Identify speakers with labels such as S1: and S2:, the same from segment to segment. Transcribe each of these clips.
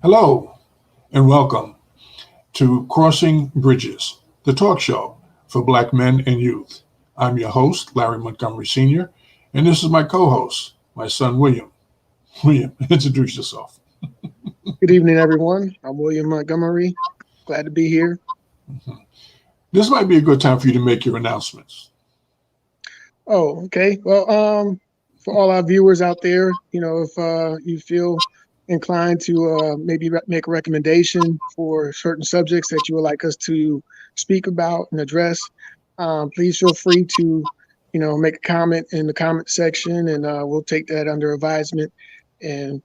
S1: Hello and welcome to Crossing Bridges, the talk show for Black men and youth. I'm your host, Larry Montgomery Sr., and this is my co-host, my son, William. William, introduce yourself.
S2: Good evening, everyone. I'm William Montgomery. Glad to be here.
S1: Mhm. This might be a good time for you to make your announcements.
S2: Oh, okay. Well, for all our viewers out there, if you feel inclined to maybe make a recommendation for certain subjects that you would like us to speak about and address, please feel free to, make a comment in the comment section, and we'll take that under advisement and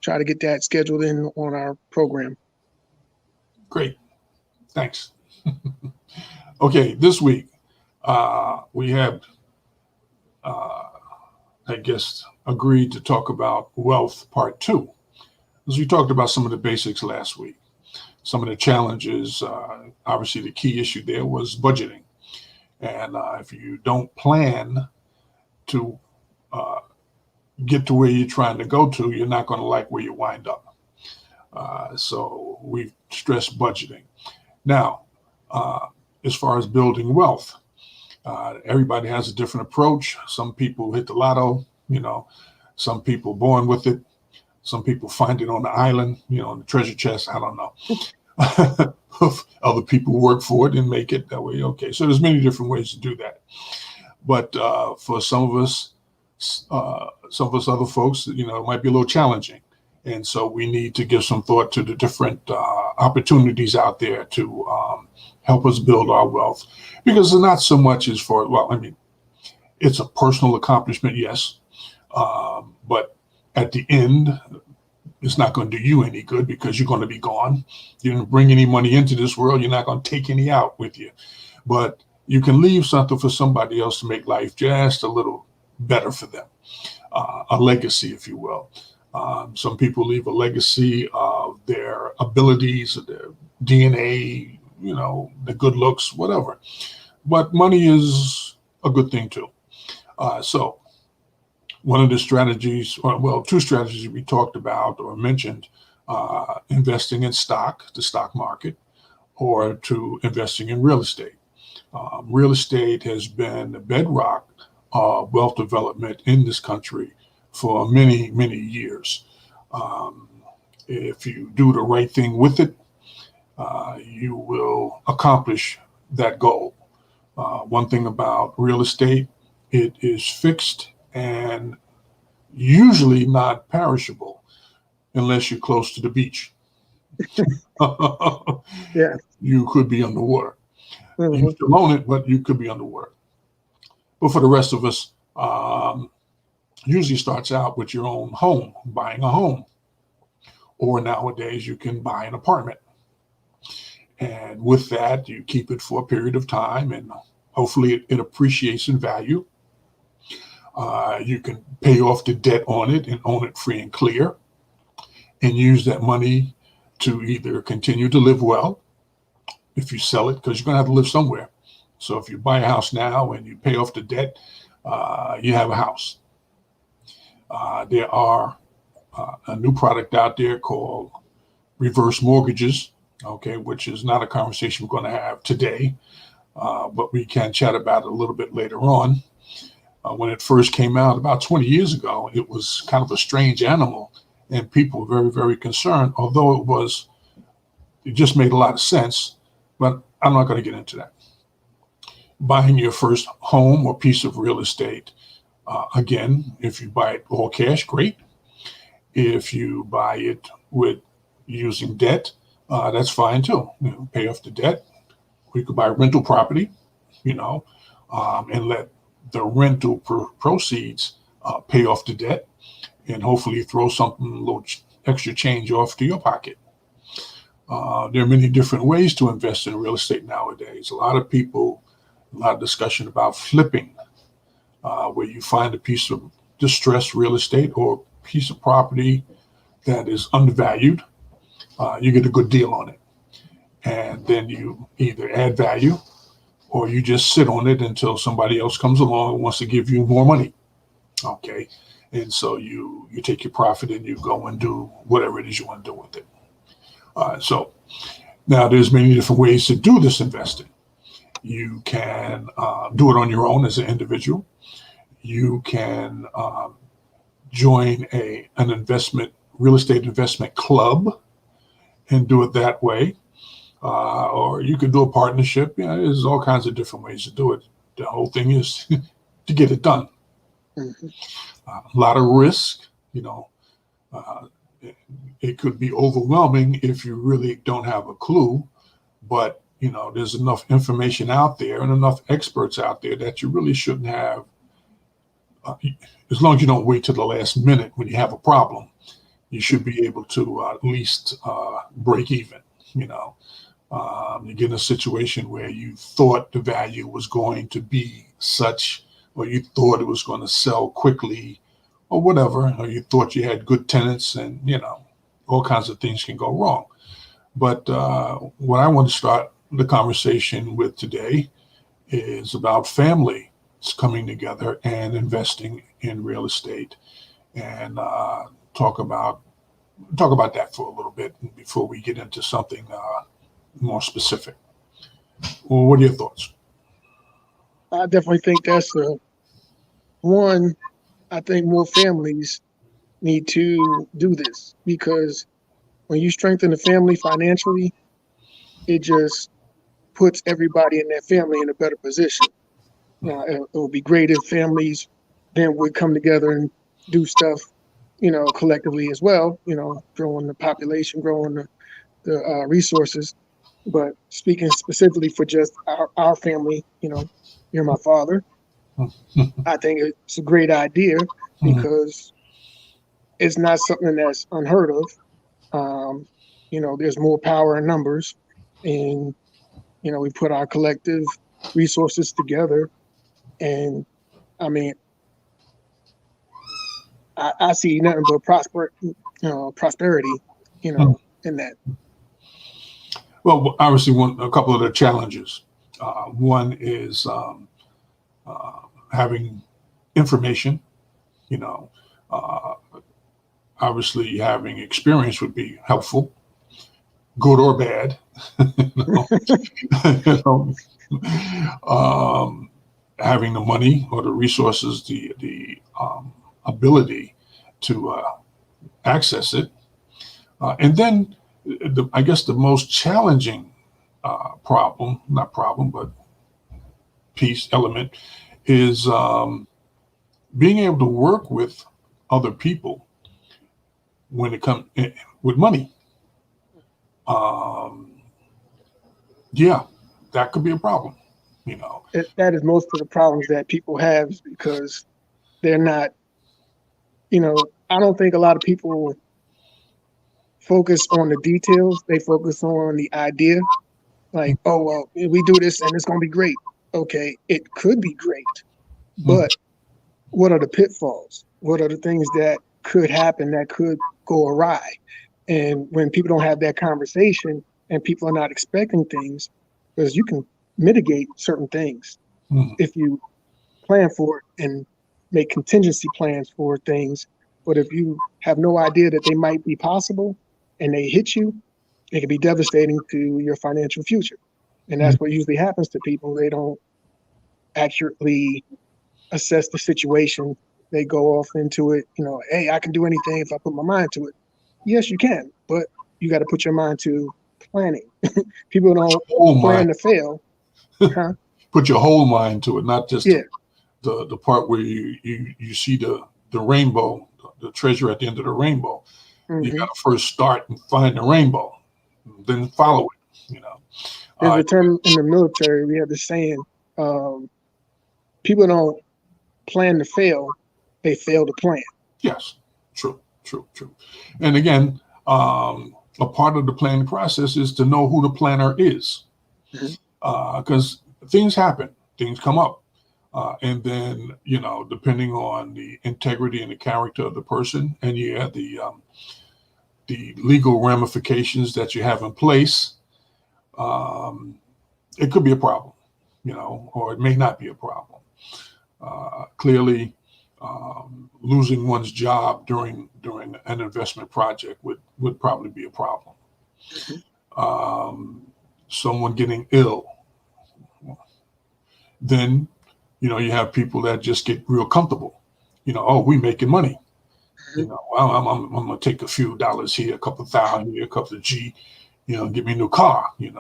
S2: try to get that scheduled in on our program.
S1: Great, thanks. Okay, this week we have, I guess, agreed to talk about wealth part two. As we talked about some of the basics last week, some of the challenges, obviously the key issue there was budgeting. And if you don't plan to get to where you're trying to go to, you're not going to like where you wind up. So we've stressed budgeting. Now, as far as building wealth, everybody has a different approach. Some people hit the lotto, some people born with it. Some people find it on the island, on the treasure chest. I don't know. Other people work for it and make it that way. Okay, so there's many different ways to do that. But for some of us other folks, it might be a little challenging. And so we need to give some thought to the different opportunities out there to help us build our wealth. Because it's not so much as for, it's a personal accomplishment, yes. But at the end, it's not going to do you any good because you're going to be gone. You didn't bring any money into this world. You're not going to take any out with you. But you can leave something for somebody else to make life just a little better for them. A legacy, if you will. Some people leave a legacy of their abilities, their DNA, the good looks, whatever. But money is a good thing too. So one of the strategies, two strategies we talked about or mentioned, investing in the stock market, or to investing in real estate. Real estate has been the bedrock of wealth development in this country for many, many years. If you do the right thing with it, you will accomplish that goal. One thing about real estate, it is fixed and usually not perishable unless you're close to the beach.
S2: Yeah.
S1: You could be underwater.
S2: Mm-hmm.
S1: You still own it, but you could be underwater. But for the rest of us, usually starts out with your own home, buying a home. Or nowadays you can buy an apartment. And with that, you keep it for a period of time and hopefully it appreciates in value. You can pay off the debt on it and own it free and clear and use that money to either continue to live well if you sell it, because you're going to have to live somewhere. So if you buy a house now and you pay off the debt, you have a house. There are a new product out there called reverse mortgages, okay, which is not a conversation we're going to have today, but we can chat about it a little bit later on. When it first came out about 20 years ago, it was kind of a strange animal and people were very, very concerned, although it just made a lot of sense, but I'm not going to get into that. Buying your first home or piece of real estate, again, if you buy it all cash, great. If you buy it with using debt, that's fine too. Pay off the debt. We could buy rental property, and let the rental proceeds pay off the debt and hopefully throw something, a little extra change off to your pocket. There are many different ways to invest in real estate nowadays. A lot of discussion about flipping, where you find a piece of distressed real estate or a piece of property that is undervalued. You get a good deal on it. And then you either add value or you just sit on it until somebody else comes along and wants to give you more money. Okay. And so you take your profit and you go and do whatever it is you want to do with it. So now there's many different ways to do this investing. You can do it on your own as an individual. You can join an real estate investment club and do it that way. Or you can do a partnership. There's all kinds of different ways to do it. The whole thing is to get it done.
S2: Mhm.
S1: A lot of risk, uh, it could be overwhelming if you really don't have a clue, but there's enough information out there and enough experts out there that you really shouldn't have, as long as you don't wait till the last minute when you have a problem, you should be able to at least break even. You get in a situation where you thought the value was going to be such, or you thought it was going to sell quickly, or whatever, or you thought you had good tenants, and all kinds of things can go wrong. But what I want to start the conversation with today is about families coming together and investing in real estate, and talk about that for a little bit before we get into something more specific. Well, what are your thoughts?
S2: I definitely think that's one. I think more families need to do this because when you strengthen the family financially, it just puts everybody in that family in a better position. Now, it would be great if families then would come together and do stuff, collectively as well, growing the population, growing the resources. But speaking specifically for just our family, you're my father. I think it's a great idea
S1: Mhm.
S2: because it's not something that's unheard of. Um, there's more power in numbers, and we put our collective resources together. And I mean, I see nothing but prosperity,
S1: Mhm.
S2: in that.
S1: Well, obviously, a couple of the challenges. One is uh, having information. You know, uh, Obviously, having experience would be helpful, good or bad. you know, you know, um, Having the money or the resources, the ability to access it, and then I guess the most challenging problem, not problem, but piece element is being able to work with other people when it comes with money. Um, yeah, that could be a problem. You know,
S2: That is most of the problems that people have because they're not, I don't think a lot of people focus on the details. They focus on the idea, like, oh, well, we do this and it's going to be great. Okay, it could be great,
S1: mm,
S2: but what are the pitfalls? What are the things that could happen that could go awry? And when people don't have that conversation and people are not expecting things, because you can mitigate certain things
S1: mm,
S2: if you plan for it and make contingency plans for things. But if you have no idea that they might be possible and they hit you, it can be devastating to your financial future. And
S1: mm,
S2: that's what usually happens to people. They don't accurately assess the situation. They go off into it, hey, I can do anything if I put my mind to it. Yes, you can, but you got to put your mind to planning. People don't
S1: whole mind,
S2: plan to fail, huh?
S1: put your whole mind to it, not just
S2: Yeah.
S1: the part where you see the rainbow, the treasure at the end of the rainbow. You
S2: Hmm.
S1: got to first start and find the rainbow, then follow it.
S2: There's
S1: Uh,
S2: a term in the military. We have the saying, um, people don't plan to fail; they fail to plan.
S1: yes, true, true, true. And again, a part of the planning process is to know who the planner is,
S2: Mhm.
S1: because things happen, things come up. And then, depending on the integrity and the character of the person, and yeah, the legal ramifications that you have in place, um, it could be a problem, or it may not be a problem. Clearly, losing one's job during an investment project would probably be a problem. someone getting ill, then, you have people that just get real comfortable. Oh, we making money. Well, I'm going to take a few dollars here, a couple of thousand here, a couple of G, get me a new car, and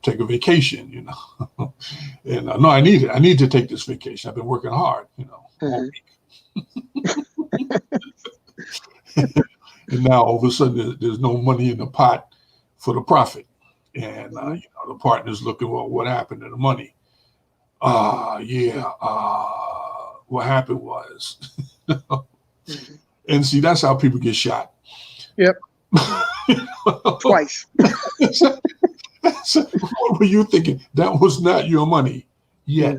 S1: take a vacation, and no, I need it. I need to take this vacation. I've been working hard, all week. And now all of a sudden there's no money in the pot for the profit. And, the partner's looking, well, what happened to the money? What happened was, and see, that's how people get shot.
S2: Yep. Twice.
S1: What were you thinking? That was not your money yet.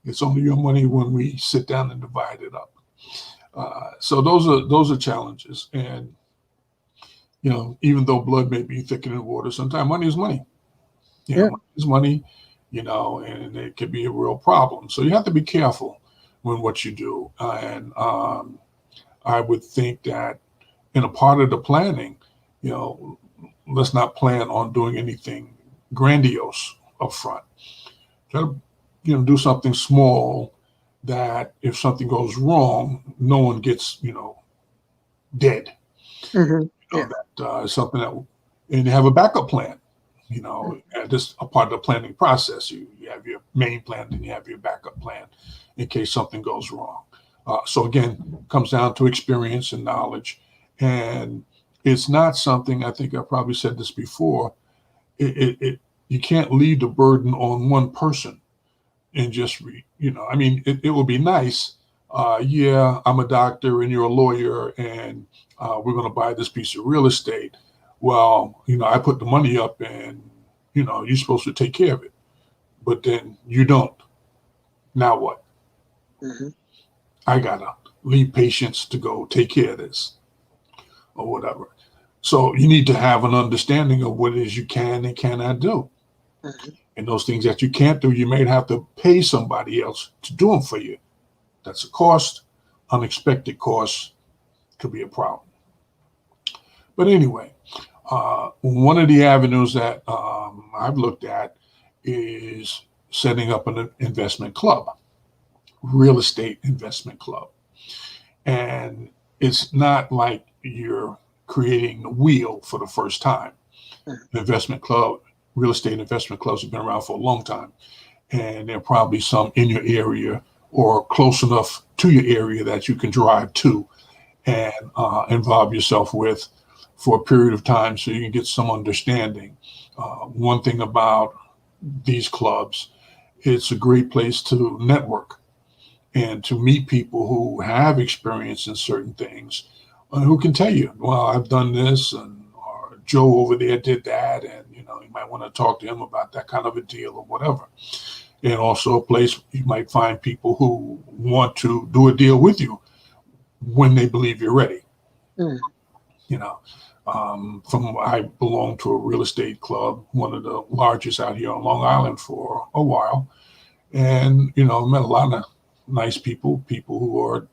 S1: It's only your money when we sit down and divide it up. So those are challenges. And, even though blood may be thicker than water, sometimes money is money. Money is money, and it can be a real problem. So you have to be careful when what you do. And I would think that in a part of the planning, let's not plan on doing anything grandiose up front. Try to, do something small that if something goes wrong, no one gets, dead. That something that, and have a backup plan. Just a part of the planning process. You have your main plan, and you have your backup plan in case something goes wrong. So again, comes down to experience and knowledge. And it's not something, I think I probably said this before, you can't leave the burden on one person and just, it would be nice. I'm a doctor and you're a lawyer and we're going to buy this piece of real estate. Well, I put the money up and, you're supposed to take care of it, but then you don't. Now what? I got to leave patients to go take care of this or whatever. So you need to have an understanding of what it is you can and cannot do. And those things that you can't do, you may have to pay somebody else to do them for you. That's a cost. Unexpected costs could be a problem. But anyway, one of the avenues that I've looked at is setting up an investment club, real estate investment club. And it's not like you're creating the wheel for the first time. The investment club, real estate investment clubs have been around for a long time. And there are probably some in your area or close enough to your area that you can drive to and involve yourself with for a period of time so you can get some understanding. One thing about these clubs, it's a great place to network and to meet people who have experience in certain things, who can tell you, well, I've done this, and or Joe over there did that, and you might want to talk to him about that kind of a deal or whatever. And also a place you might find people who want to do a deal with you when they believe you're ready. I belong to a real estate club, one of the largest out here on Long Island for a while. And, met a lot of nice people who are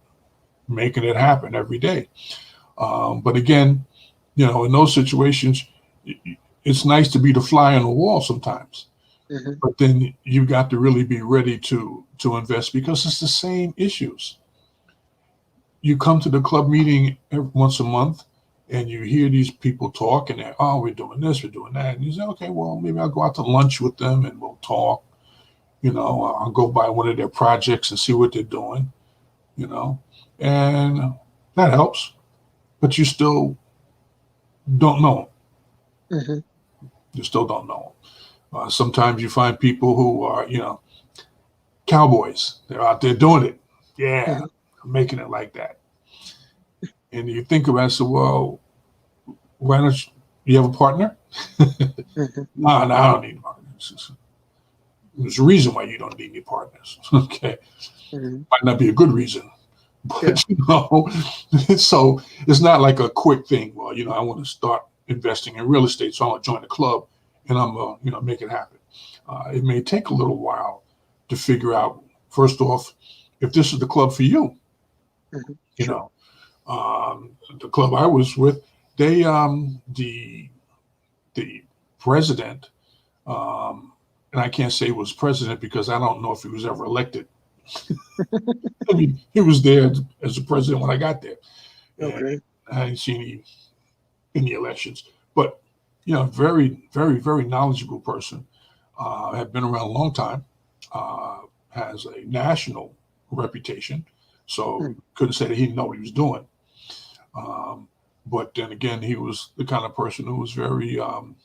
S1: making it happen every day. But again, in those situations, it's nice to be the fly on the wall sometimes. But then you got to really be ready to invest because it's the same issues. You come to the club meeting once a month and you hear these people talk and they're, oh, we're doing this, we're doing that. And you say, okay, well, maybe I'll go out to lunch with them and we'll talk. I'll go by one of their projects and see what they're doing, and that helps. But you still don't know. You still don't know. Sometimes you find people who are, cowboys. They're out there doing it. Yeah, making it like that. And you think about it, so, well, why don't you have a partner? No, I don't need partners. There's a reason why you don't need any partners. Okay. Might not be a good reason. But, so it's not like a quick thing. Well, I want to start investing in real estate, so I want to join the club and I'm going to, make it happen. It may take a little while to figure out, first off, if this is the club for you. The club I was with, They the president, and I can't say he was president because I don't know if he was ever elected. I mean, he was there as a president when I got there. And
S2: Okay.
S1: I didn't see any elections, but very, very, very knowledgeable person. Had been around a long time. Has a national reputation, so couldn't say that he didn't know what he was doing. But then again, he was the kind of person who was very, and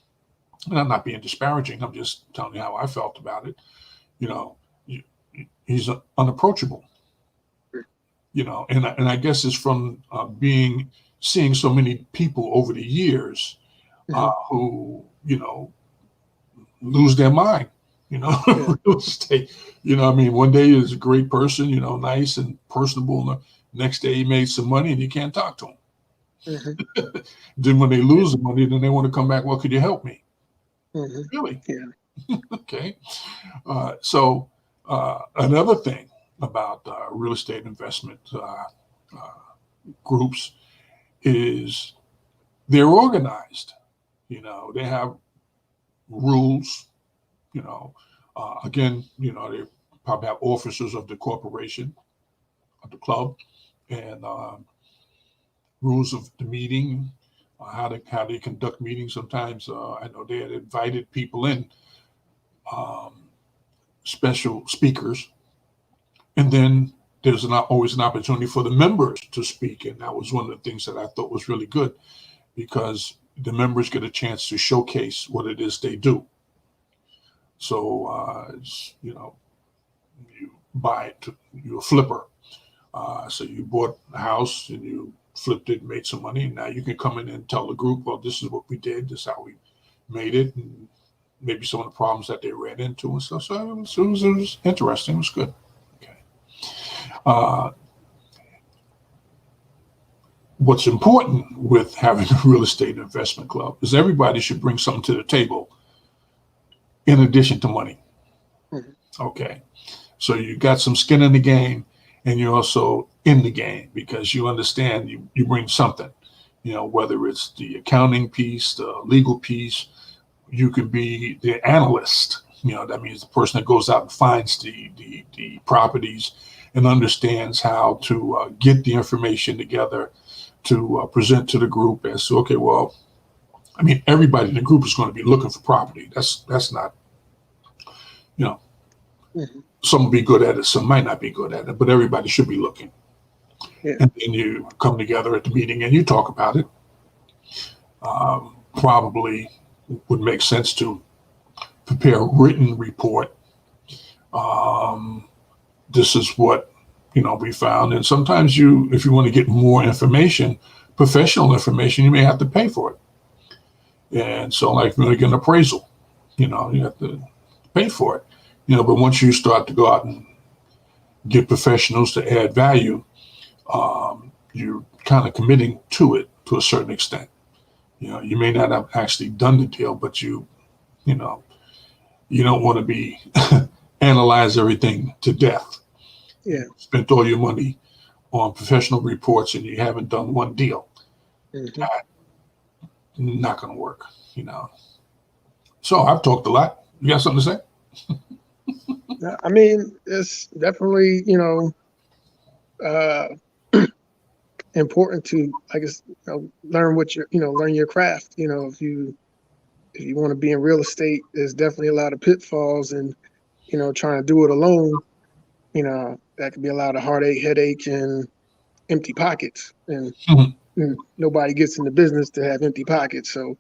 S1: I'm not being disparaging. I'm just telling you how I felt about it. You know, he's unapproachable. And I guess it's from seeing so many people over the years who lose their mind. Real estate. I mean, one day he's a great person, nice and personable, and the next day he made some money and you can't talk to him. Then when they lose the money, then they want to come back. Well, could you help me? Really?
S2: Yeah.
S1: Okay. So another thing about real estate investment groups is they're organized. They have rules. Again, they probably have officers of the corporation, of the club, and rules of the meeting, how they conduct meetings. Sometimes I know they had invited people in, special speakers, and then there's not always an opportunity for the members to speak. And that was one of the things that I thought was really good, because the members get a chance to showcase what it is they do. So, you buy it, you're a flipper. So you bought a house and you flipped it, made some money, and now you can come in and tell the group, well, this is what we did, this is how we made it, and maybe some of the problems that they ran into and stuff. So it was interesting. It was good. Okay. What's important with having a real estate investment club is everybody should bring something to the table in addition to money. Okay. So you got some skin in the game, and you're also in the game because you understand you bring something, whether it's the accounting piece, the legal piece. You can be the analyst. That means the person that goes out and finds the properties and understands how to get the information together to present to the group as to, okay, well, I mean, everybody in the group is going to be looking for property. That's not, some will be good at it, some might not be good at it, but everybody should be looking.
S2: Yeah.
S1: And then you come together at the meeting and you talk about it. Probably would make sense to prepare a written report. This is what we found, and sometimes if you want to get more information, professional information, you may have to pay for it. And so, like, if you want to get an appraisal, you have to pay for it. But once you start to go out and get professionals to add value, you're kind of committing to it to a certain extent. You may not have actually done the deal, but you don't want to be analyze everything to death.
S2: Yeah.
S1: Spent all your money on professional reports and you haven't done one deal. Not going to work, So I've talked a lot. You got something to say?
S2: I mean, it's definitely, important to, I guess, learn learn your craft. If you want to be in real estate, there's definitely a lot of pitfalls, and trying to do it alone, that could be a lot of headache, and empty pockets, and nobody gets in the business to have empty pockets. So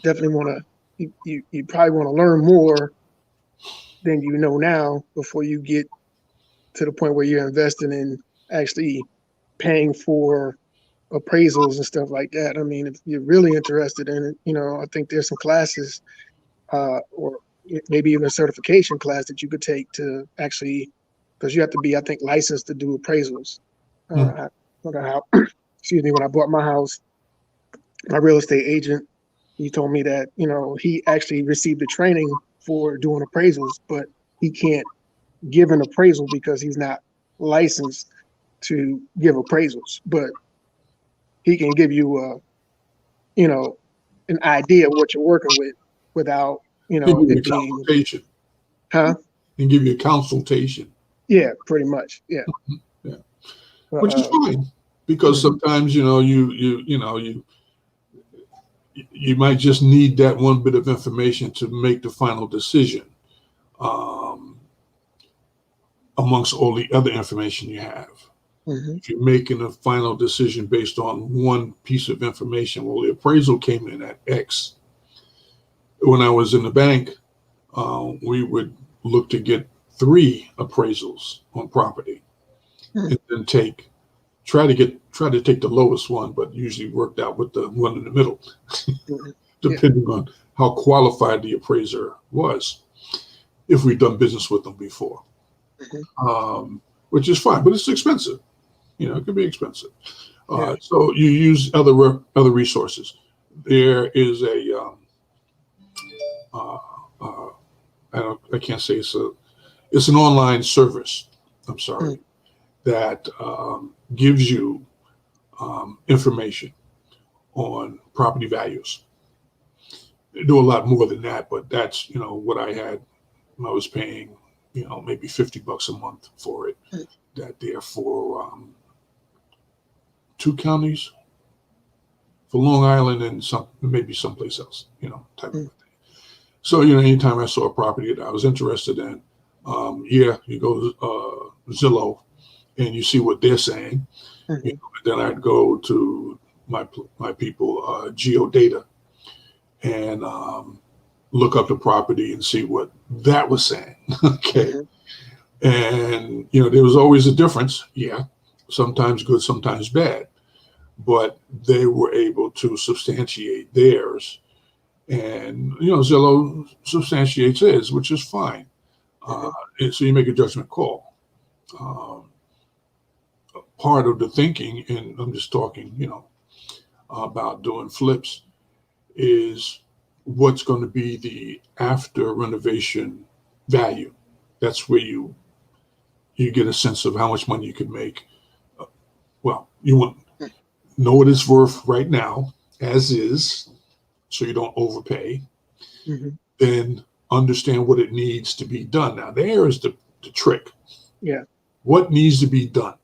S2: definitely want to, you probably want to learn more than now before you get to the point where you're investing in actually paying for appraisals and stuff like that. I mean, if you're really interested in it, I think there's some classes, or maybe even a certification class that you could take to actually, because you have to be, I think, licensed to do appraisals. When I bought my house, my real estate agent, he told me that, he actually received the training for doing appraisals, but he can't give an appraisal because he's not licensed to give appraisals. But he can give you you know, an idea of what you're working with without,
S1: Give you a
S2: it being,
S1: consultation
S2: huh?
S1: and give you a consultation.
S2: Yeah, pretty much. Yeah.
S1: Yeah.
S2: But,
S1: Which is fine, because
S2: mhm.
S1: sometimes, you might just need that one bit of information to make the final decision, um, amongst all the other information you have.
S2: Mhm.
S1: If you're making a final decision based on one piece of information, well, the appraisal came in at X. When I was in the bank, we would look to get 3 appraisals on property,
S2: Mhm.
S1: and then try to take the lowest one, but usually worked out with the one in the middle,
S2: Mhm. Yeah.
S1: depending on how qualified the appraiser was, if we've done business with them before.
S2: Mhm.
S1: Which is fine, but it's expensive. It can be expensive.
S2: Yeah.
S1: So you use other resources. There is a uh, uh, I can't say it's an online service. I'm sorry,
S2: Mhm.
S1: that gives you information on property values. They do a lot more than that, but that's what I had when I was paying maybe $50 a month for it.
S2: Mhm.
S1: That there for 2 counties, for Long Island and maybe someplace else, type of
S2: Mhm.
S1: thing. So, anytime I saw a property that I was interested in, you go to Zillow and you see what they're saying.
S2: Mhm.
S1: Then I'd go to my people, Geodata, and look up the property and see what that was saying. Okay.
S2: Mhm.
S1: And, there was always a difference. Yeah. Sometimes good, sometimes bad. But they were able to substantiate theirs. And, Zillow substantiates his, which is fine. Uh,
S2: Mhm.
S1: and so you make a judgment call. Um, Part of the thinking, and I'm just talking, about doing flips, is what's going to be the after renovation value. That's where you get a sense of how much money you could make. Well, you want know what it's worth right now, as is, so you don't overpay.
S2: Mhm.
S1: Then understand what it needs to be done. Now, there is the trick.
S2: Yeah.
S1: What needs to be done?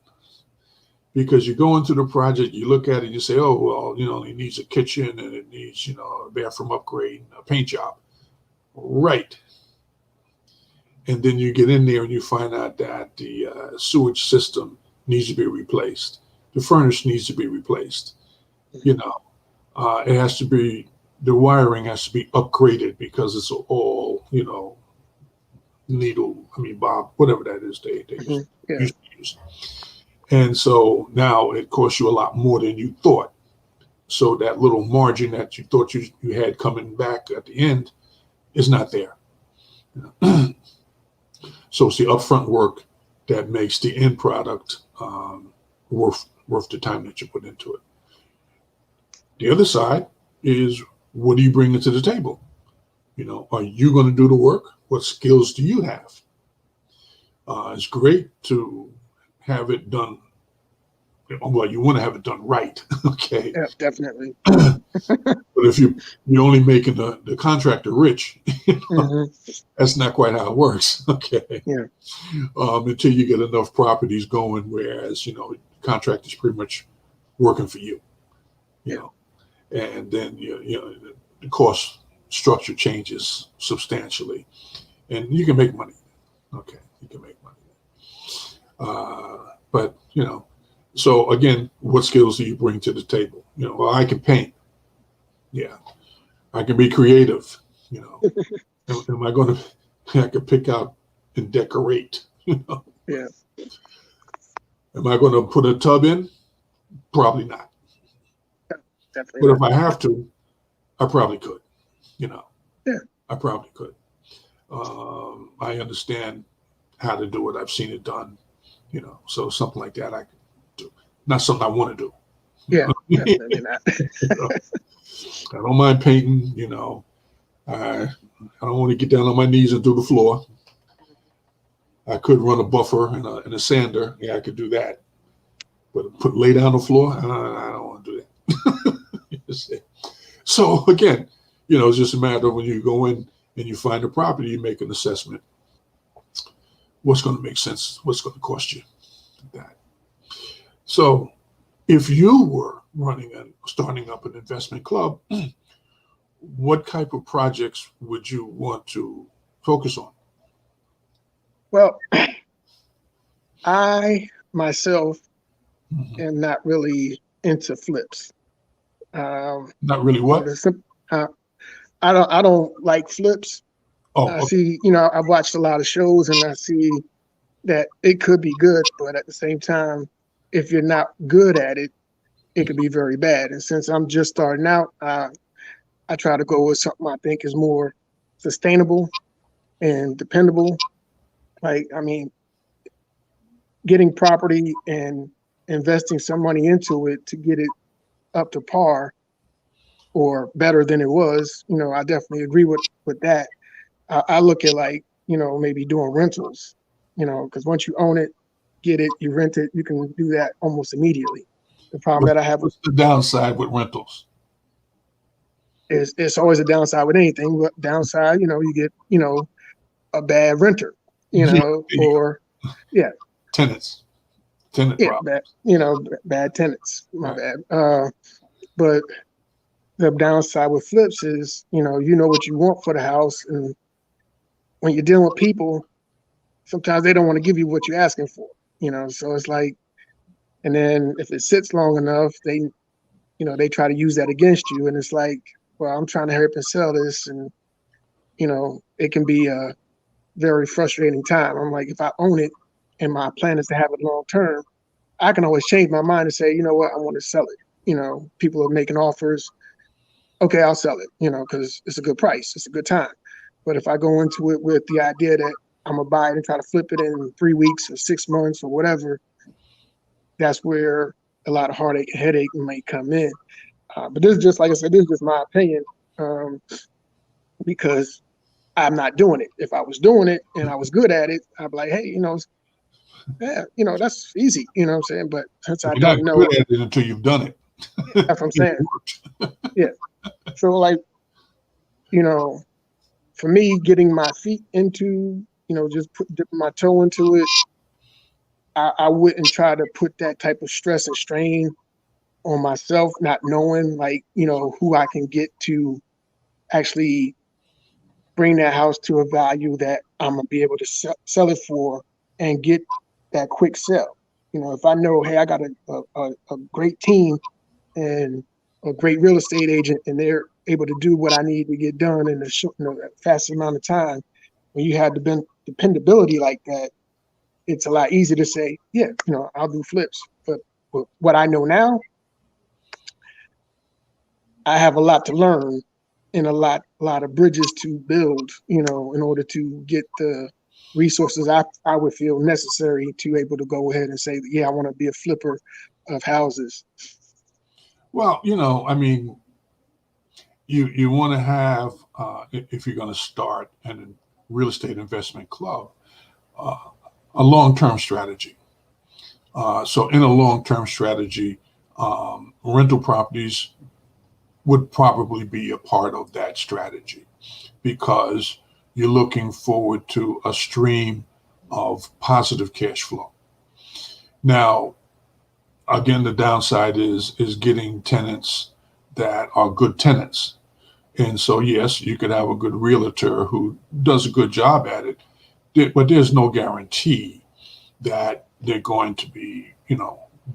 S1: Because you go into the project, you look at it, you say, oh, well, it needs a kitchen and it needs, a bathroom upgrade, a paint job. Right. And then you get in there and you find out that the sewage system needs to be replaced. The furnace needs to be replaced.
S2: Mhm.
S1: It has to be, the wiring has to be upgraded because it's all, Bob, whatever that is they
S2: Mhm. Yeah.
S1: used to use. And so now it costs you a lot more than you thought. So that little margin that you thought you had coming back at the end is not there. So it's the upfront work that makes the end product worth the time that you put into it. The other side is, what are you bringing to the table? Are you going to do the work? What skills do you have? It's great to have it done. Well, you want to have it done right, okay.
S2: Yeah. Definitely.
S1: But if you're only making the contractor rich,
S2: Mhm.
S1: that's not quite how it works, okay.
S2: Yeah.
S1: Until you get enough properties going, whereas the contractor's pretty much working for you, you
S2: Yeah.
S1: know, and then the cost structure changes substantially, and you can make money. Okay, you can make money. But so again, what skills do you bring to the table? Well, I can paint. Yeah, I can be creative. You know, am I going to? I can pick out and decorate.
S2: Yeah.
S1: Am I going to put a tub in? Probably not.
S2: Definitely
S1: But
S2: not.
S1: if I have to, I probably could. You know,
S2: Yeah.
S1: I probably could. I understand how to do it. I've seen it done. So something like that I could do. Not something I want to do.
S2: Yeah. Definitely not.
S1: You know? I don't mind painting. I don't want to get down on my knees and do the floor. I could run a buffer and a sander. Yeah, I could do that. But lay down the floor, I don't want to do that. You see? So again, it's just a matter of when you go in and you find a property, you make an assessment. What's going to make sense? What's going to cost you that? So if you were running and starting up an investment club, what type of projects would you want to focus on?
S2: Well, I myself
S1: Mhm.
S2: am not really into flips.
S1: Not really
S2: For
S1: what?
S2: the I don't like flips.
S1: Oh,
S2: I
S1: okay.
S2: see, I've watched a lot of shows and I see that it could be good, but at the same time, if you're not good at it, it could be very bad. And since I'm just starting out, I try to go with something I think is more sustainable and dependable. Like, I mean, getting property and investing some money into it to get it up to par or better than it was, I definitely agree with that. I look at like, maybe doing rentals, because once you own it, get it, you rent it, you can do that almost immediately. The problem
S1: What's,
S2: that I have
S1: what's the downside with rentals?
S2: is it's always a downside with anything, but downside, you get, a bad renter,
S1: Yeah, there you go.
S2: or yeah,
S1: Tenants, tenant
S2: yeah,
S1: problem.
S2: bad, bad tenants, my
S1: Right.
S2: bad. But the downside with flips is, you know what you want for the house. And when you're dealing with people, sometimes they don't want to give you what you're asking for, so it's like, and then if it sits long enough, they try to use that against you. And it's like, well, I'm trying to hurry up and sell this. And, it can be a very frustrating time. I'm like, if I own it and my plan is to have it long term, I can always change my mind and say, you know what, I want to sell it. People are making offers. Okay, I'll sell it, because it's a good price. It's a good time. But if I go into it with the idea that I'm going to buy it and try to flip it in 3 weeks or 6 months or whatever, that's where a lot of heartache and headache may come in. But this is just, like I said, this is just my opinion, because I'm not doing it. If I was doing it and I was good at it, I'd be like, hey, yeah, that's easy, what I'm saying? But since I
S1: You're not
S2: don't
S1: good
S2: know,
S1: at it until you've done it.
S2: that's what I'm
S1: It
S2: saying.
S1: worked.
S2: Yeah. So like, you know, for me, getting my feet into, just dipping my toe into it, I wouldn't try to put that type of stress and strain on myself, not knowing like, who I can get to actually bring that house to a value that I'm gonna be able to sell it for and get that quick sell. If I know, hey, I got a great team and a great real estate agent, and they're able to do what I need to get done in a short, fast amount of time. When you have dependability like that, it's a lot easier to say, yeah, I'll do flips. But what I know now, I have a lot to learn and a lot of bridges to build, in order to get the resources I would feel necessary to able to go ahead and say, yeah, I want to be a flipper of houses.
S1: Well, I mean, you want to have, if you're going to start a real estate investment club, uh, a long-term strategy. So in a long-term strategy, rental properties would probably be a part of that strategy because you're looking forward to a stream of positive cash flow. Now, again, the downside is getting tenants that are good tenants. And so, yes, you could have a good realtor who does a good job at it, but there's no guarantee that they're going to be,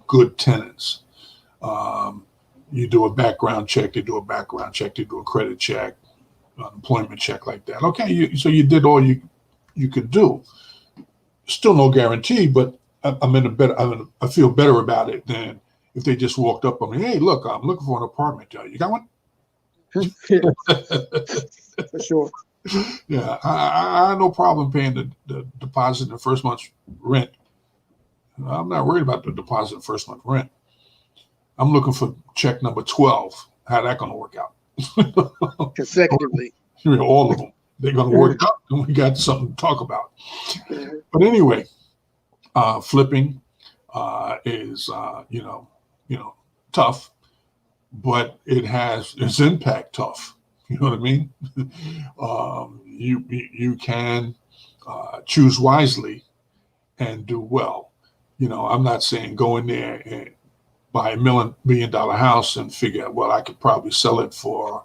S1: good tenants. Um, you do a background check, they do a background check, they do a credit check, employment check like that. Okay, so you did all you could do. Still no guarantee, but I'm in a better. I feel better about it than if they just walked up on me. Hey, look, I'm looking for an apartment. You got one?
S2: Yeah, for sure.
S1: Yeah, I have no problem paying the deposit and the first month's rent. I'm not worried about the deposit and first month rent. I'm looking for check number 12. How that going to work out?
S2: Consecutively.
S1: All of them. They're going to work out, and we got something to talk about. But anyway, flipping is tough, but it has its impact tough. You know what I mean? You can choose wisely and do well. I'm not saying go in there and buy $1 million house and figure out, well, I could probably sell it for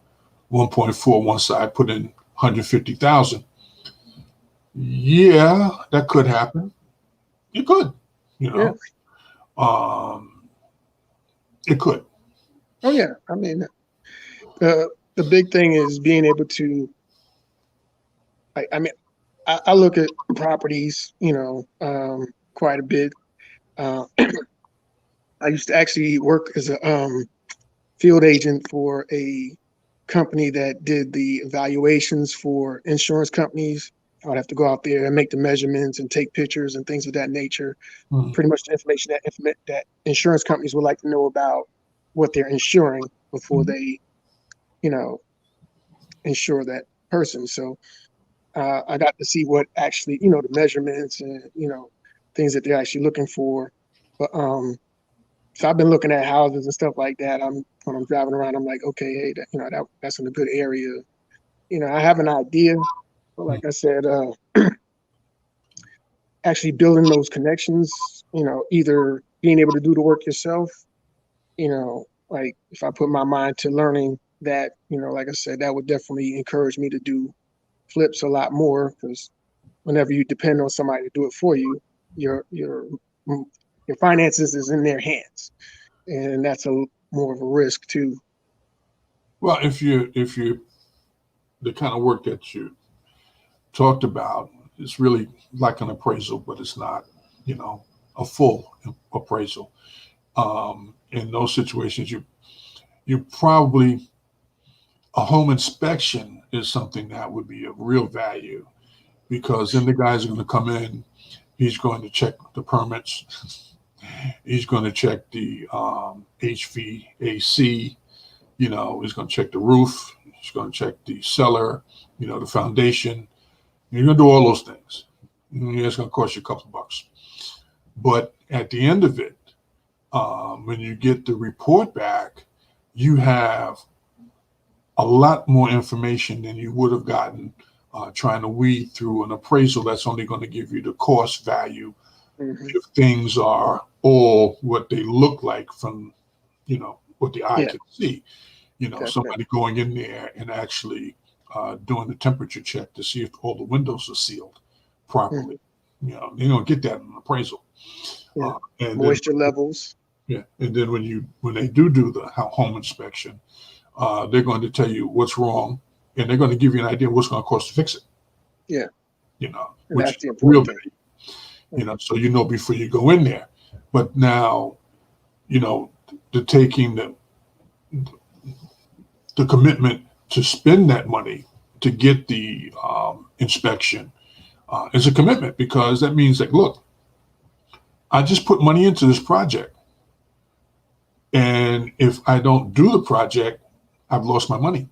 S1: 1.4 one side, put in 150,000. Yeah, that could happen. It could, you
S2: Yeah.
S1: know. It could.
S2: Oh yeah. I mean, the big thing is being able to. I look at properties, quite a bit. Uh, I used to actually work as a field agent for a company that did the evaluations for insurance companies. I would have to go out there and make the measurements and take pictures and things of that nature.
S1: Mhm.
S2: Pretty much the information that insurance companies would like to know about what they're insuring before they, you know, insure that person. So I got to see what actually, the measurements and things that they're actually looking for. But so I've been looking at houses and stuff like that. When I'm driving around, I'm like, okay, hey, that's in a good area. I have an idea, but like I said, actually building those connections, either being able to do the work yourself, like if I put my mind to learning that, like I said, that would definitely encourage me to do flips a lot more, because whenever you depend on somebody to do it for you, your finances is in their hands, and that's more of a risk too.
S1: Well, if you the kind of work that you talked about is really like an appraisal, but it's not, a full appraisal. In those situations, you probably a home inspection is something that would be of real value, because then the guy's going to come in, he's going to check the permits, he's going to check the HVAC, he's going to check the roof, he's going to check the cellar, the foundation. You're going to do all those things. It's going to cost you a couple of bucks. But at the end of it, when you get the report back, you have a lot more information than you would have gotten trying to weed through an appraisal that's only going to give you the cost value.
S2: Mm-hmm.
S1: If things are all what they look like from, what the eye can see,
S2: Definitely.
S1: somebody going in there and actually doing the temperature check to see if all the windows are sealed properly.
S2: Mm-hmm.
S1: You don't get that in an appraisal.
S2: Yeah.
S1: And
S2: Moisture
S1: then,
S2: levels.
S1: Yeah, and then when they do the home inspection, they're going to tell you what's wrong, and they're going to give you an idea of what's going to cost to fix it.
S2: Yeah.
S1: And
S2: that's
S1: which
S2: the
S1: is real
S2: important thing.
S1: value. So before you go in there. But now, the taking the commitment to spend that money to get the inspection is a commitment, because that means that, look, I just put money into this project, and if I don't do the project, I've lost my money.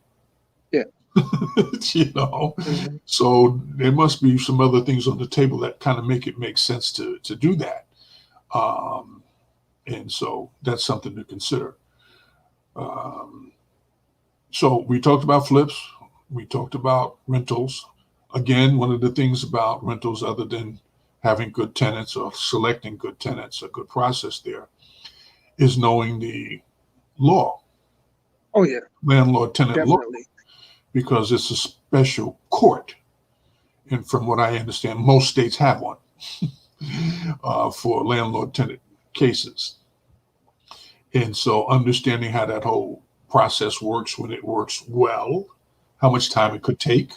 S2: Yeah.
S1: Mm-hmm. So there must be some other things on the table that kind of make sense to do that. And so that's something to consider. So we talked about flips. We talked about rentals. Again, one of the things about rentals, other than having good tenants or selecting good tenants, a good process there, is knowing the law.
S2: Oh yeah.
S1: Landlord-tenant law,
S2: Definitely.
S1: because it's a special court. And from what I understand, most states have one for landlord-tenant cases. And so understanding how that whole process works, when it works well, how much time it could take.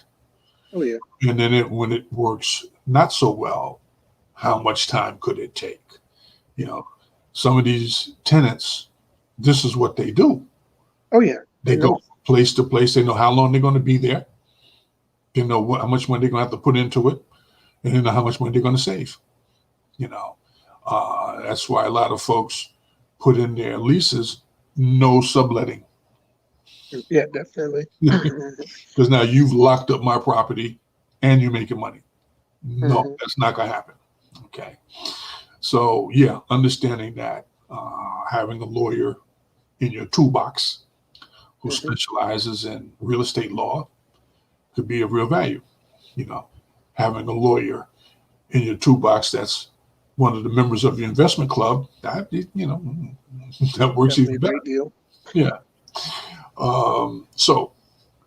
S2: Oh yeah.
S1: And then when it works not so well, how much time could it take? Some of these tenants, this is what they do.
S2: Oh yeah.
S1: They go place to place. They know how long they're going to be there. They know how much money they're going to have to put into it, and they know how much money they're going to save. That's why a lot of folks put in their leases no subletting.
S2: Yeah, definitely.
S1: Because now you've locked up my property and you're making money. No, that's not going to happen. Okay. So, yeah, understanding that, having a lawyer in your toolbox who
S2: Mhm.
S1: specializes in real estate law could be of real value. You know, having a lawyer in your toolbox that's one of the members of your investment club, that, you know, that works
S2: Definitely
S1: even
S2: a
S1: better.
S2: great deal.
S1: Yeah. So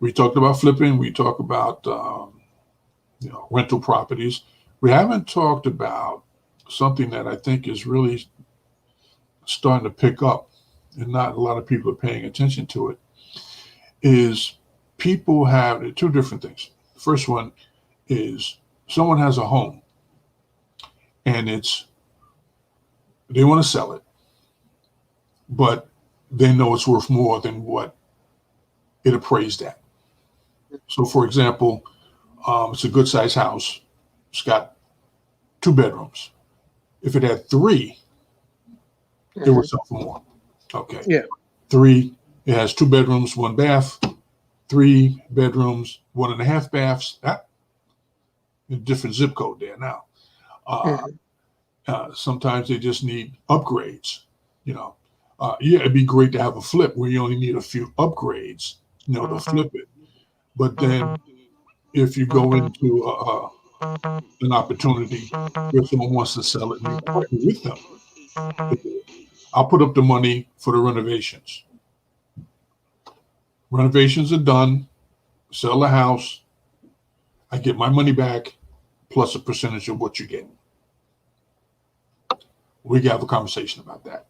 S1: we talked about flipping. We talked about rental properties. We haven't talked about something that I think is really starting to pick up, and not a lot of people are paying attention to it. Is people have two different things. The first one is someone has a home and they want to sell it, but they know it's worth more than what it appraised at. So, for example, it's a good sized house. It's got 2 bedrooms. If it had 3, it would
S2: Mhm.
S1: sell for more. Okay.
S2: Yeah.
S1: 3, it has 2 bedrooms, 1 bath, 3 bedrooms, 1.5 baths. That a different zip code there now. Uh,
S2: Mhm.
S1: Sometimes they just need upgrades. You know, yeah, it'd be great to have a flip where you only need a few upgrades, to flip it. But then if you go into an opportunity where someone wants to sell it and you partner with them, I'll put up the money for the renovations. Renovations are done, sell the house, I get my money back plus a percentage of what you get. We can have a conversation about that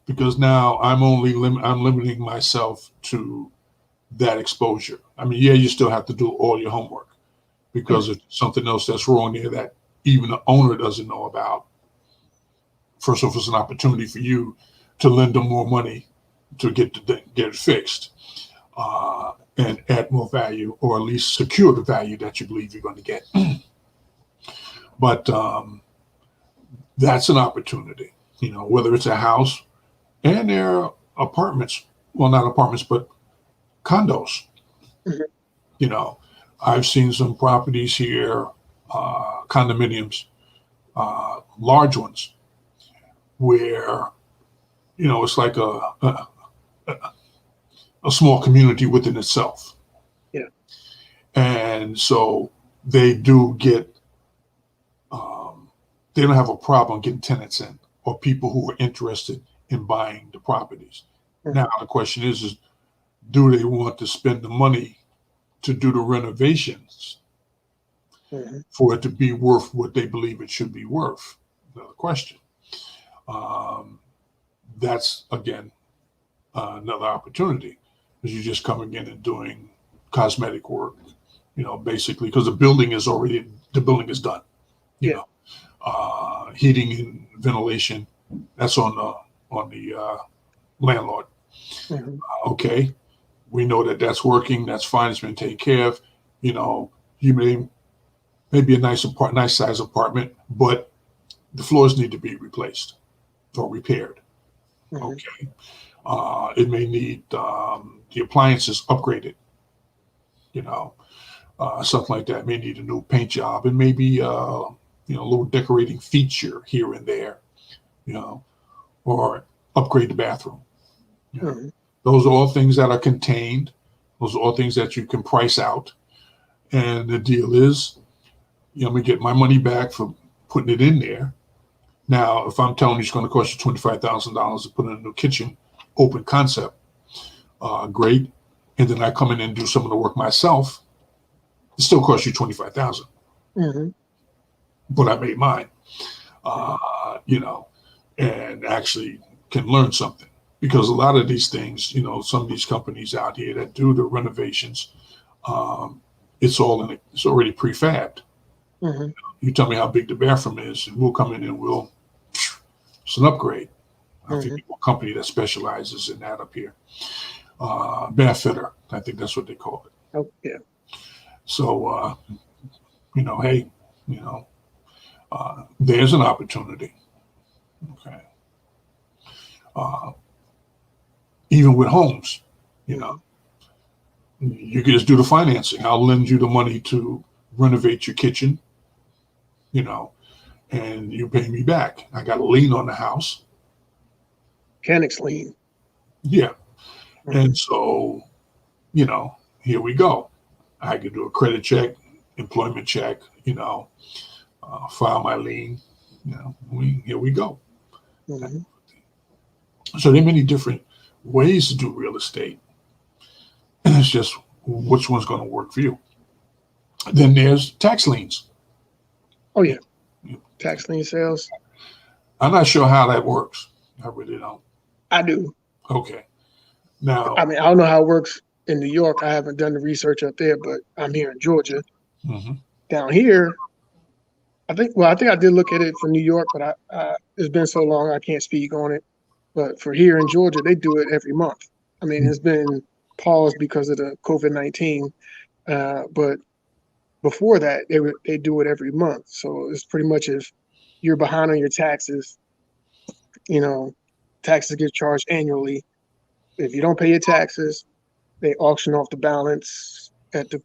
S1: because now I'm limiting myself to that exposure. I mean, yeah, you still have to do all your homework because if something else that's wrong there that even the owner doesn't know about, first off, it's an opportunity for you to lend them more money to get it fixed and add more value, or at least secure the value that you believe you're going to get. But that's an opportunity, whether it's a house and there are apartments, well, not apartments, but condos.
S2: Mhm.
S1: You know, I've seen some properties here, condominiums, large ones, where it's like a small community within itself,
S2: Yeah.
S1: and so they do get they don't have a problem getting tenants in or people who are interested in buying the properties.
S2: Mhm.
S1: Now the question is do they want to spend the money to do the renovations
S2: Mhm.
S1: for it to be worth what they believe it should be worth? Another question. Um, that's again another opportunity because you're just coming in and doing cosmetic work, basically because the building is done. You
S2: Yeah.
S1: know, heating and ventilation, that's on the landlord.
S2: Mhm.
S1: Okay, we know that that's working. That's fine. It's been taken care of. You may maybe a nice size apartment, but the floors need to be replaced or repaired.
S2: Mhm.
S1: Okay, it may need the appliances upgraded. You know, Something like that. It may need a new paint job and maybe a little decorating feature here and there. You know, or upgrade the bathroom. You know,
S2: Mhm.
S1: those are all things that are contained. Those are all things that you can price out. And the deal is, I'm gonna get my money back for putting it in there. Now, if I'm telling you it's going to cost you $25,000 to put in a new kitchen, open concept, great. And then I come in and do some of the work myself, it still costs you 25,000,
S2: Mhm.
S1: but I made mine.
S2: Mhm.
S1: You know, and actually can learn something because a lot of these things, some of these companies out here that do the renovations, um, it's already prefabbed.
S2: Mhm.
S1: You tell me how big the bathroom is, and we'll come in and it's an upgrade. I think
S2: Mhm.
S1: a company that specializes in that up here, bath fitter. I think that's what they call it.
S2: Oh, yeah.
S1: So, hey, you know, there's an opportunity. Okay. Uh, Even with homes, you know,
S2: Mhm.
S1: you can just do the financing. I'll lend you the money to renovate your kitchen, you know, and you pay me back. I got a lien on the house.
S2: Mechanics lean.
S1: Yeah. And so, here we go. I could do a credit check, employment check, file my lien. Here we go.
S2: Mhm.
S1: So there are many different ways to do real estate. And it's just which one's going to work for you. Then there's tax liens.
S2: Oh yeah, tax lien sales.
S1: I'm not sure how that works. I really don't.
S2: I do.
S1: Okay. Now,
S2: I mean, I don't know how it works in New York. I haven't done the research up there, but I'm here in Georgia.
S1: mhm.
S2: Down here, I think I did look at it for New York, but it's been so long I can't speak on it. But for here in Georgia, they do it every month. I mean, it's been paused because of the COVID-19, but before that, they do it every month. So it's pretty much if you're behind on your taxes, taxes get charged annually. If you don't pay your taxes, they auction off the balance at the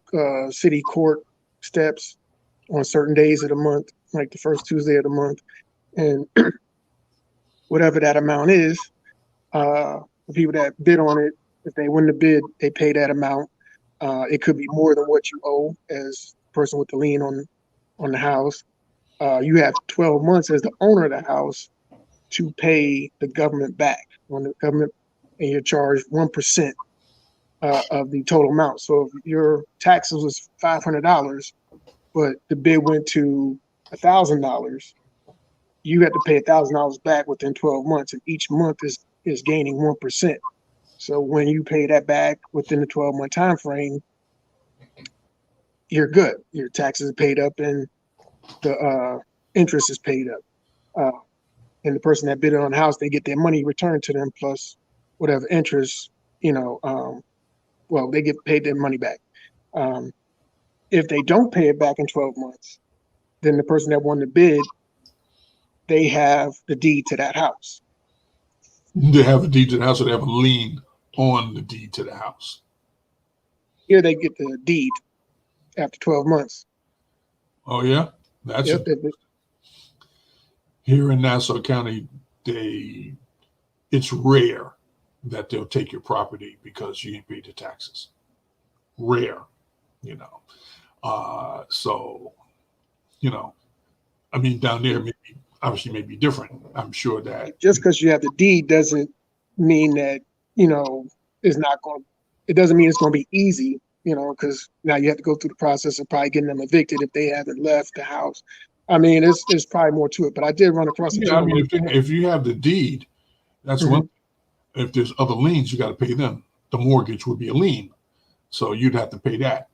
S2: city court steps on certain days of the month, like the first Tuesday of the month, and whatever that amount is, the people that bid on it, if they win the bid, they pay that amount. It could be more than what you owe as the person with the lien on the house. You have 12 months as the owner of the house to pay the government back. When the government, and you're charged 1% of the total amount. So if your taxes was $500, but the bid went to $1,000, you have to pay $1,000 back within 12 months, and each month is gaining 1%. So when you pay that back within the 12-month time frame, you're good. Your taxes are paid up, and the interest is paid up. And the person that bid on the house, they get their money returned to them plus whatever interest, they get paid their money back. If they don't pay it back in 12 months, then the person that won the bid, they have the deed to that house.
S1: They have a deed to the house, or they have a lien on the deed to the house.
S2: Here they get the deed after 12 months.
S1: Oh yeah, that's
S2: Yep.
S1: here in Nassau County. It's rare that they'll take your property because you ain't paid the taxes. Rare, So, I mean, down there, obviously may be different. I'm sure that
S2: Just because you have the deed doesn't mean that, it's not going, it doesn't mean it's going to be easy, because now you have to go through the process of probably getting them evicted if they haven't left the house. I mean, there's probably more to it, but I did run across a
S1: yeah. I mean,
S2: gentleman.
S1: if you have the deed, that's
S2: Mhm.
S1: one. If there's other liens, you got to pay them. The mortgage would be a lien, so you'd have to pay that,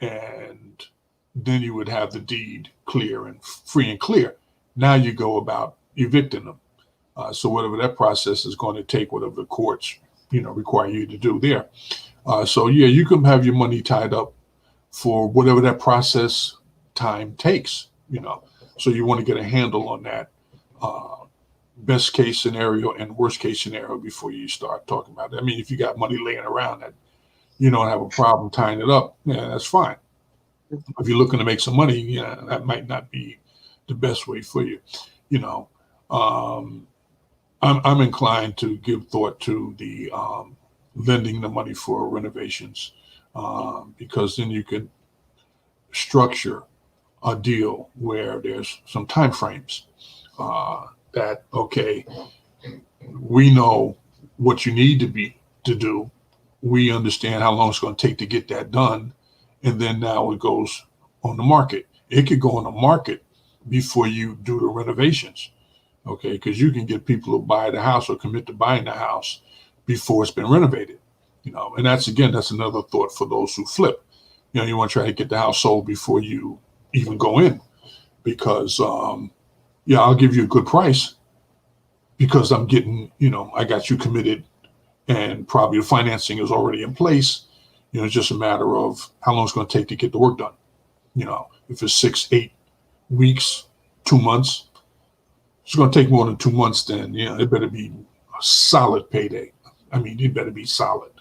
S1: and then you would have the deed clear and free and clear. Now you go about evicting them. So whatever that process is going to take, whatever the courts, require you to do there. So yeah, you can have your money tied up for whatever that process time takes. So you want to get a handle on that. Best case scenario and worst case scenario before you start talking about it. I mean, if you got money laying around that you don't have a problem tying it up, yeah, that's fine. If you're looking to make some money, that might not be the best way for you. I'm inclined to give thought to the lending the money for renovations, because then you can structure a deal where there's some time frames. That, okay, we know what you need to do. We understand how long it's going to take to get that done. And then now it goes on the market. It could go on the market before you do the renovations. Okay. Because you can get people to buy the house or commit to buying the house before it's been renovated, and that's another thought for those who flip. You want to try to get the house sold before you even go in, because, I'll give you a good price because I'm getting, I got you committed and probably the financing is already in place. It's just a matter of how long it's going to take to get the work done. If it's 6-8 weeks, 2 months, it's going to take more than 2 months, then, it better be a solid payday. I mean, it better be solid.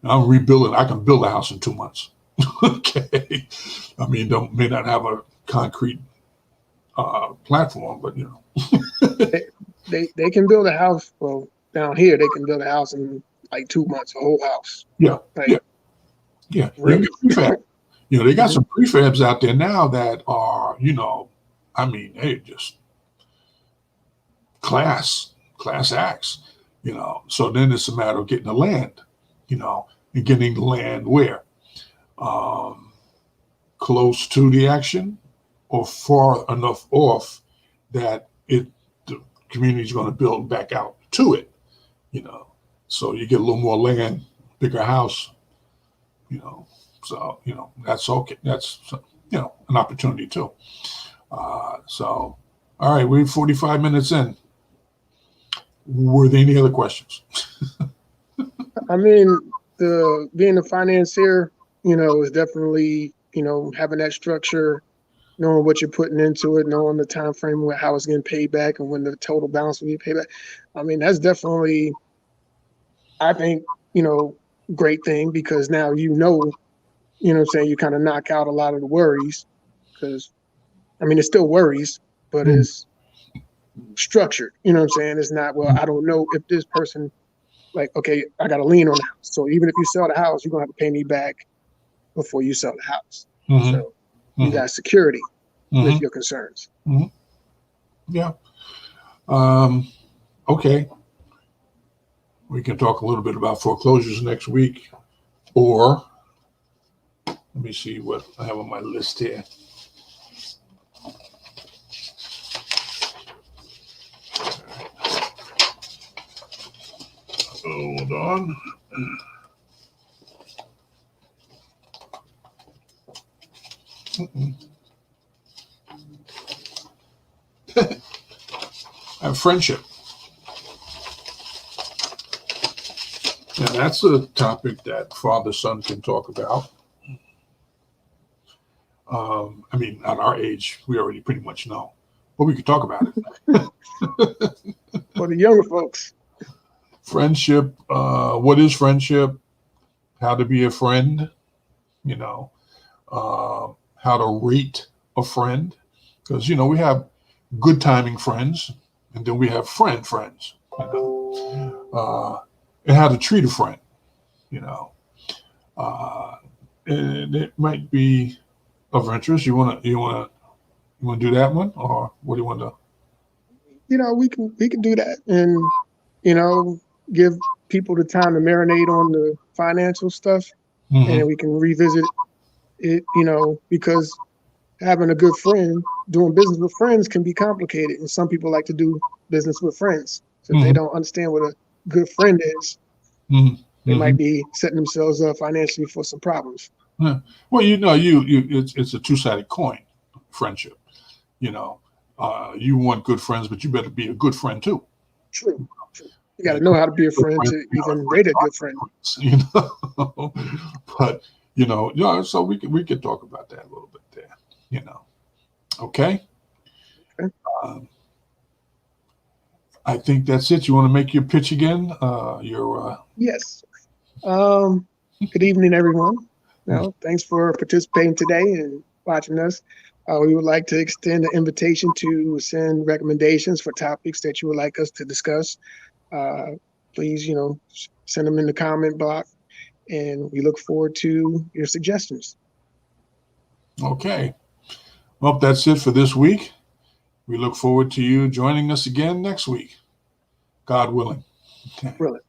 S1: I'm rebuilding. I can build a house in 2 months. Okay. I mean, may not have a concrete platform, but
S2: They can build a house. Well, down here they can build a house in like 2 months, a whole house.
S1: Yeah.
S2: Like,
S1: Yeah. Yeah.
S2: really?
S1: Prefab. They got
S2: Mhm.
S1: some prefabs out there now that are, I mean, hey, just class acts, So then it's a matter of getting the land, and getting the land where? Um, Close to the action or far enough off that the community is going to build back out to it, So you get a little more land, bigger house, So, that's okay. That's, an opportunity too. So, all right, we're 45 minutes in. Were there any other questions?
S2: I mean, the being a financier, is definitely, having that structure, knowing what you're putting into it, knowing the time frame where how it's getting paid back and when the total balance will be paid back. I mean, that's definitely, I think, great thing because now what I'm saying, you kind of knock out a lot of the worries because I mean it's still worries, but
S1: Mm,
S2: it's structured. You know what I'm saying? It's not, well, I don't know if this person, like, okay, I got a lien on the house. So even if you sell the house, you're gonna have to pay me back before you sell the house.
S1: mhm,
S2: So you
S1: mhm,
S2: got security with
S1: mhm,
S2: your concerns.
S1: mhm. Yeah. Um, okay. We can talk a little bit about foreclosures next week, or let me see what I have on my list here. Hold on. Friendship. And that's a topic that father son can talk about. I mean, at our age, we already pretty much know, but we could talk about it.
S2: For the younger folks,
S1: Friendship. What is friendship? How to be a friend. You know, how to rate a friend, because we have good timing friends, and then we have friends. And how to treat a friend. You know, and it might be of interest. You want to do that one, or what do you want to?
S2: we can do that and you know give people the time to marinate on the financial stuff, and
S1: Mm-hmm,
S2: then we can revisit it. Because having a good friend, doing business with friends can be complicated, and some people like to do business with friends. So if they
S1: mm-hmm,
S2: don't understand what a good friend is,
S1: mm-hmm,
S2: they might
S1: mm-hmm.
S2: be setting themselves up financially for some problems.
S1: Yeah. Well, it's a two-sided coin, friendship. You know, you want good friends, but you better be a good friend too.
S2: True, true. You got
S1: And
S2: to know how to be a
S1: good
S2: friend
S1: friends,
S2: to even rate a good friend.
S1: know. But so we could talk about that a little bit there. You know, okay.
S2: Okay?
S1: Um, I think that's it. You want to make your pitch again? Your
S2: Yes. Um, Good evening, everyone. Thanks for participating today and watching us. We would like to extend an invitation to send recommendations for topics that you would like us to discuss. Uh, Please, send them in the comment box, and we look forward to your suggestions.
S1: okay. Well, that's it for this week. We look forward to you joining us again next week, God willing. Okay.
S2: Really.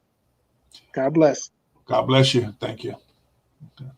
S2: God bless.
S1: God bless you. Thank you. Okay.